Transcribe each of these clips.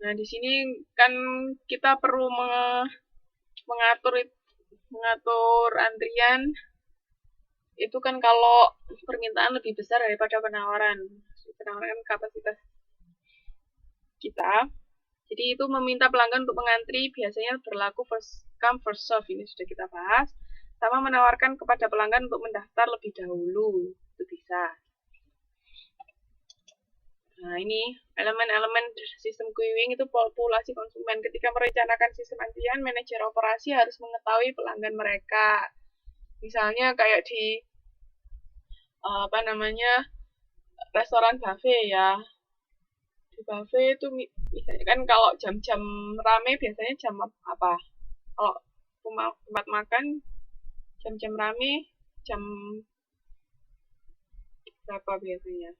Nah, di sini kan kita perlu mengatur mengatur antrian itu kan kalau permintaan lebih besar daripada penawaran. Penawaran kapasitas kita. Jadi itu meminta pelanggan untuk mengantri biasanya berlaku first come first serve, ini sudah kita bahas. Sama menawarkan kepada pelanggan untuk mendaftar lebih dahulu, itu bisa. Nah, ini elemen-elemen sistem queuing itu populasi konsumen. Ketika merencanakan sistem antrian, manajer operasi harus mengetahui pelanggan mereka. Misalnya kayak di restoran buffet ya. Di buffet itu misalnya kan kalau jam-jam rame biasanya jam apa? Kalau tempat makan jam-jam rame jam berapa biasanya?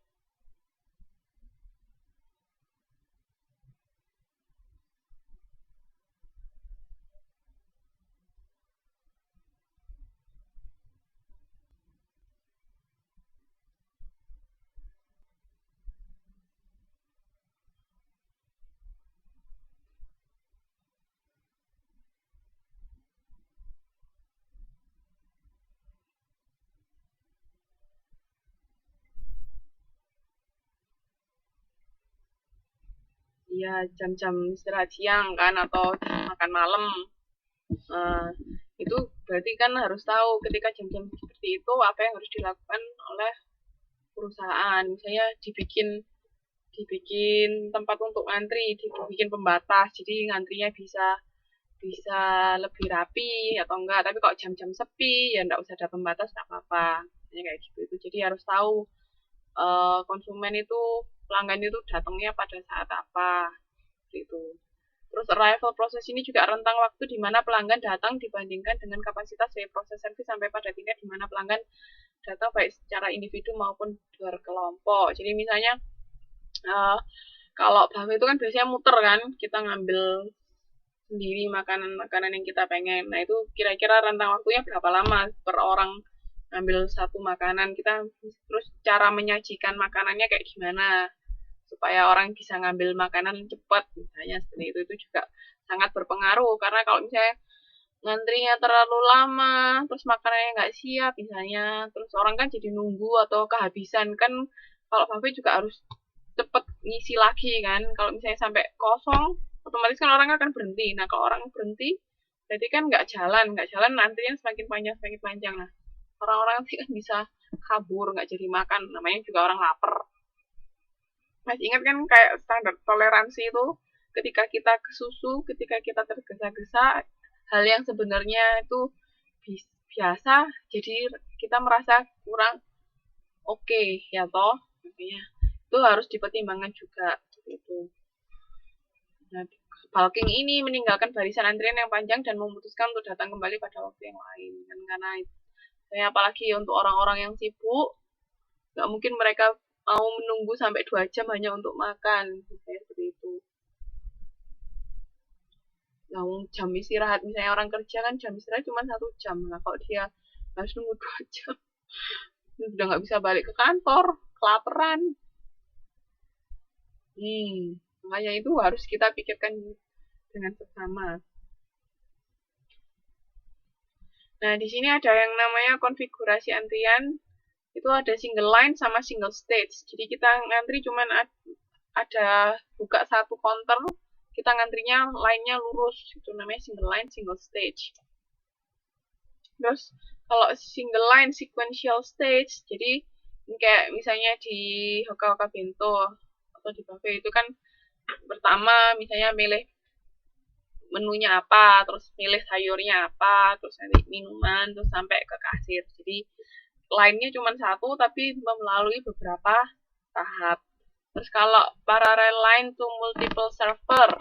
Ya jam-jam istirahat siang kan atau makan malam. Nah, itu berarti kan harus tahu ketika jam-jam seperti itu apa yang harus dilakukan oleh perusahaan. Misalnya dibikin tempat untuk ngantri, dibikin pembatas, jadi ngantrinya bisa bisa lebih rapi atau enggak. Tapi kalau jam-jam sepi ya enggak usah ada pembatas, enggak apa-apa. Misalnya kayak gitu itu. Jadi harus tahu konsumen itu pelanggan itu datangnya pada saat apa gitu. Terus arrival proses ini juga rentang waktu di mana pelanggan datang dibandingkan dengan kapasitas dari proses servis sampai pada tingkat di mana pelanggan datang baik secara individu maupun berkelompok. Jadi misalnya kalau buffet itu kan biasanya muter kan, kita ngambil sendiri makanan-makanan yang kita pengen. Nah itu kira-kira rentang waktunya berapa lama per orang ngambil satu makanan, kita terus cara menyajikan makanannya kayak gimana supaya orang bisa ngambil makanan cepat misalnya seperti itu juga sangat berpengaruh karena kalau misalnya ngantrinya terlalu lama terus makanannya nggak siap misalnya terus orang kan jadi nunggu atau kehabisan kan kalau buffet juga harus cepet ngisi lagi kan kalau misalnya sampai kosong otomatis kan orang akan berhenti nah kalau orang berhenti berarti kan nggak jalan nantinya semakin panjang nah orang-orang sih kan bisa kabur nggak jadi makan namanya juga orang lapar. Masih ingat kan kayak standar toleransi itu ketika kita ke susu, ketika kita tergesa-gesa, hal yang sebenarnya itu biasa, jadi kita merasa kurang oke, ya toh, makanya itu harus dipertimbangkan juga itu. Nah, bulking ini meninggalkan barisan antrian yang panjang dan memutuskan untuk datang kembali pada waktu yang lain. Dan karena saya apalagi untuk orang-orang yang sibuk, nggak mungkin mereka mau menunggu sampai 2 jam hanya untuk makan, misalnya seperti itu. Nah, jam istirahat, misalnya orang kerja kan jam istirahat cuma 1 jam. Nah, kalau dia harus nunggu 2 jam, udah nggak bisa balik ke kantor, kelaparan. Makanya itu harus kita pikirkan dengan seksama. Nah, di sini ada yang namanya konfigurasi antrian. Itu ada single line sama single stage. Jadi kita ngantri cuman ada buka satu counter, kita ngantrinya line-nya lurus. Itu namanya single line, single stage. Terus kalau single line sequential stage, jadi kayak misalnya di Hoka-Hoka Bento atau di buffet itu kan pertama misalnya milih menunya apa, terus milih sayurnya apa, terus nanti minuman, terus sampai ke kasir. Jadi line-nya cuma satu tapi melalui beberapa tahap. Terus kalau parallel line to multiple server,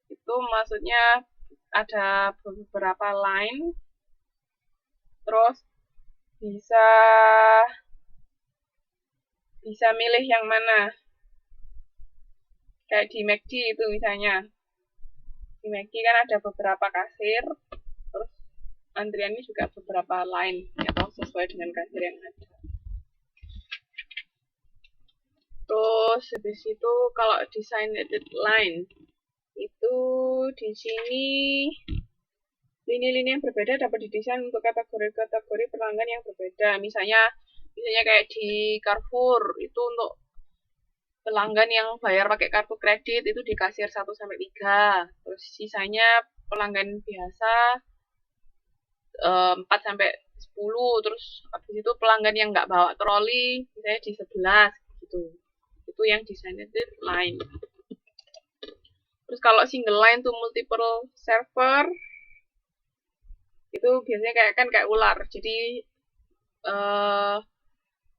itu maksudnya ada beberapa line, terus bisa milih yang mana. Kayak di McD itu misalnya. Di McD kan ada beberapa kasir, terus antriannya juga beberapa line, atau sesuai dengan kasir yang ada. Terus habis itu kalau designated line itu di sini lini-lini yang berbeda dapat didesain untuk kategori-kategori pelanggan yang berbeda. Misalnya kayak di Carrefour itu untuk pelanggan yang bayar pakai kartu kredit itu di kasir 1 sampai 3. Terus sisanya pelanggan biasa 4 sampai 10. Terus habis itu pelanggan yang nggak bawa troli misalnya di 11 gitu. Itu yang designated line. Terus kalau single line to multiple server itu biasanya kayak ular. Jadi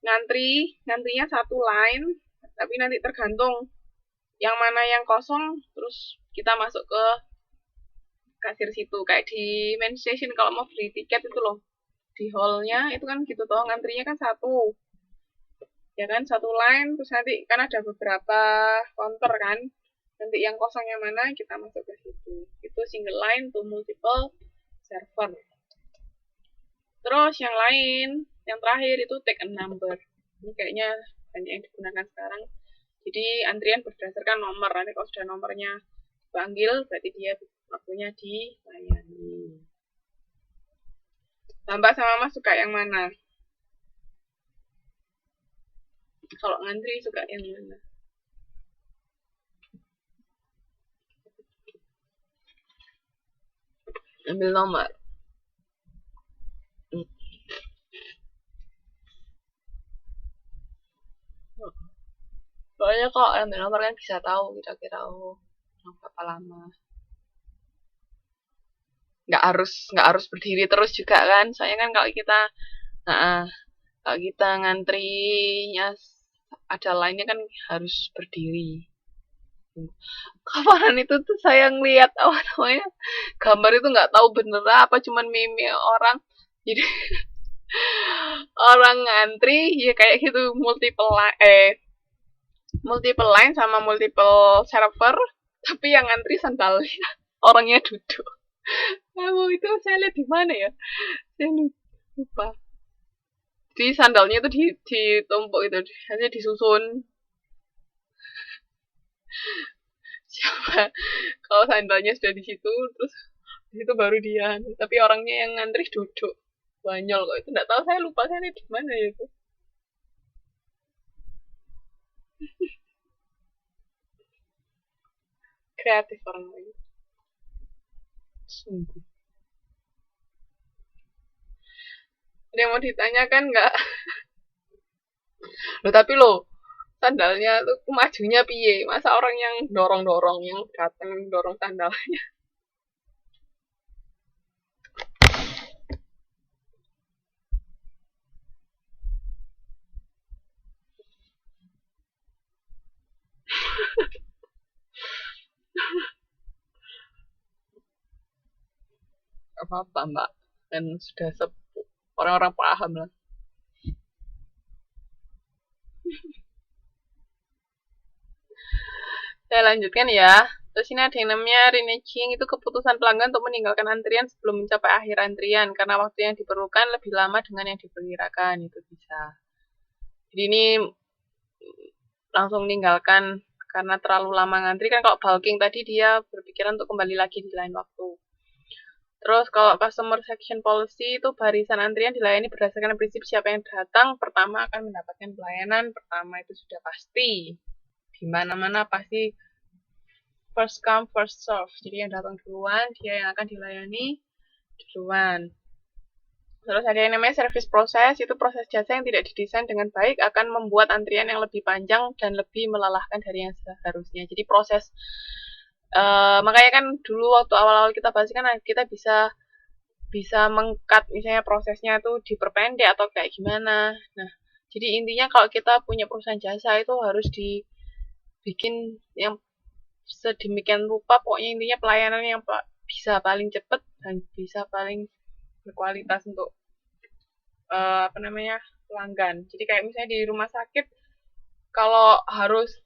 ngantrinya satu line, tapi nanti tergantung yang mana yang kosong, terus kita masuk ke kasir situ. Kayak di main station kalau mau beli tiket itu loh, di hallnya itu kan gitu toh, ngantrinya kan satu, ya kan, satu line, terus nanti kan ada beberapa counter kan, nanti yang kosong yang mana kita masuk ke situ. Itu single line to multiple server. Terus yang lain, yang terakhir itu take a number. Ini kayaknya banyak yang digunakan sekarang. Jadi antrian berdasarkan nomor. Nanti kalau sudah nomornya panggil, berarti dia waktunya dilayani. Mbak sama Mas suka yang mana? Kalau ngantri suka yang mana? Ambil nomor. Soalnya kalau ambil nomor kan bisa tahu kira-kira berapa lama. Nggak harus berdiri terus juga kan. Soalnya kan kalau kita ngantrinya ada lainnya kan harus berdiri. Kapanan itu tuh saya ngeliat gambar itu nggak tahu bener apa, cuman meme orang. Jadi orang ngantri ya kayak gitu, multiple line sama multiple server, tapi yang ngantri sandalnya orangnya duduk. Itu saya lihat di mana ya? Saya lupa. Jadi sandalnya itu ditumpuk itu, hanya disusun. Siapa? Kalau sandalnya sudah di situ, terus di situ baru dia. Tapi orangnya yang ngantri duduk. Banyol kok itu, nggak tahu, saya lupa saya lihat di mana ya itu. Kreatif orang lain. Sungguh. Ada yang mau ditanyakan nggak? Loh tapi sandalnya tuh majunya piye? Masa orang yang dorong-dorong, yang datang dorong sandalnya? Apa-apa mbak, kan sudah sepuh, orang-orang paham lah. Saya lanjutkan ya. Terus ini ada yang namanya reneging, itu keputusan pelanggan untuk meninggalkan antrian sebelum mencapai akhir antrian karena waktu yang diperlukan lebih lama dengan yang diperkirakan, itu bisa. Jadi ini langsung meninggalkan karena terlalu lama ngantri kan. Kalau bulking tadi dia berpikiran untuk kembali lagi di lain waktu. Terus kalau customer section policy itu barisan antrian dilayani berdasarkan prinsip siapa yang datang pertama akan mendapatkan pelayanan pertama, itu sudah pasti. Di mana-mana pasti first come first serve. Jadi yang datang duluan dia yang akan dilayani duluan. Terus ada yang namanya service process, itu proses jasa yang tidak didesain dengan baik akan membuat antrian yang lebih panjang dan lebih melelahkan dari yang seharusnya. Jadi proses makanya kan dulu waktu awal-awal kita bahas kan kita bisa meng-cut misalnya prosesnya tuh diperpendek atau kayak gimana. Nah, jadi intinya kalau kita punya perusahaan jasa itu harus dibikin yang sedemikian rupa, pokoknya intinya pelayanan yang bisa paling cepat dan bisa paling berkualitas untuk pelanggan. Jadi kayak misalnya di rumah sakit, kalau harus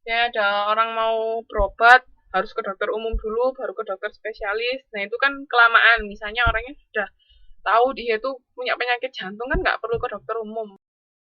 ya ada orang mau berobat harus ke dokter umum dulu baru ke dokter spesialis. Nah itu kan kelamaan, misalnya orangnya sudah tahu dia tuh punya penyakit jantung kan nggak perlu ke dokter umum,